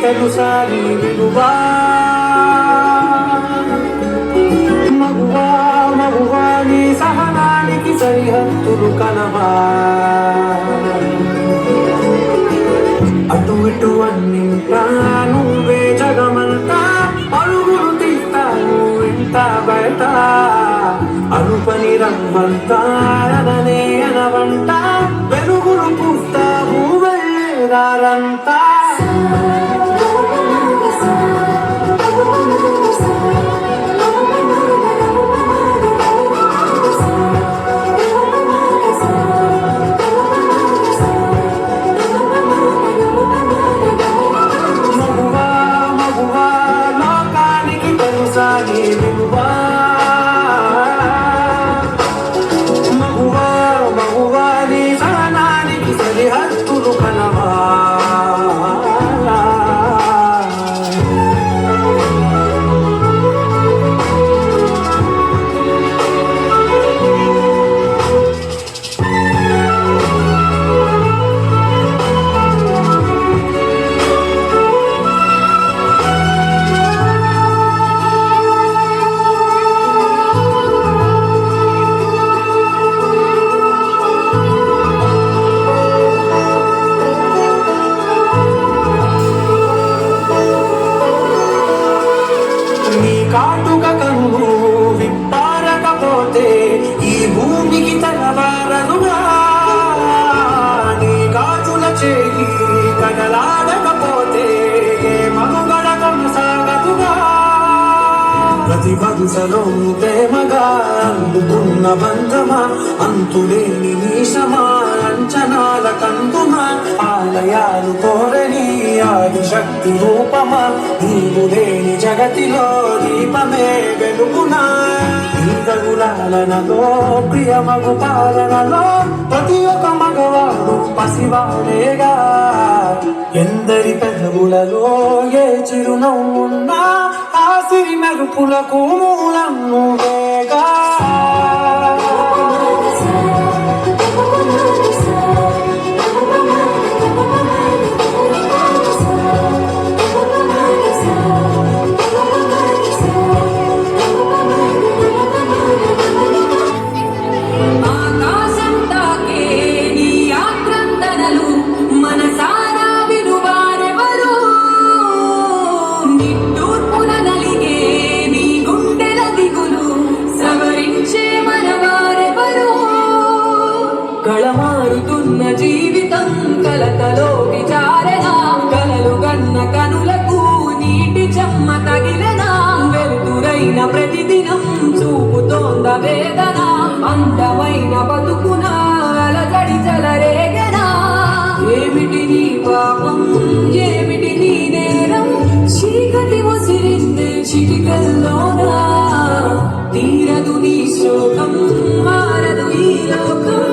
తెలుసా నీ విలువా మగువా మగువా నీ సహనానికి సరిహద్దులు కనవా అటు ఇటు అన్నింటా నువ్వే జగమంతా అడుగులు తీస్తావు ఇంట బయట అనుపని రంగంతా అననే అనవంట వెలుగులు పూస్తావు వెళ్ళేదారంతా కాటుక కన్ను విప్పారకపోతే ఈ భూమికి తలవారనుగా నీ గాజుల చేయి కదలాడకపోతే మనుగడ కొనసాగదుగా ప్రతి వరుసలో ప్రేమగా అందుకున్న బంధమా అంతులేని నీశమా అంచనాల కందుమా ఆలయాలు కోరని ఆది శక్తి రూపమా నీవు లేని జగతిలో దీపమే వెలుగునా ఈదగులాలనలో ప్రియమగు పాలనలో ప్రతి ఒక్క మగవాడు పసివాడేగా ఎందరి పెదవులలో ఏ చిరునవ్వున్నా ఆ సిరి మెరుపులకు మూలం నువ్వేగా కళమారుతున్న జీవితం కలతలో విచారణ కలలు గన్న కనులకు నీటి చెమ్మ తగిలన వెలుతురైన ప్రతిదినం చూపుతోంద వేదన అందమైన బతుకున అలజడి జలరేగనా ఏమిటి నీ పాపం ఏమిటి నీ నేరం చీకటి ముసిరింది చిటికల్లోనా తీరదు నీ శోకం మారదు ఈ లోకం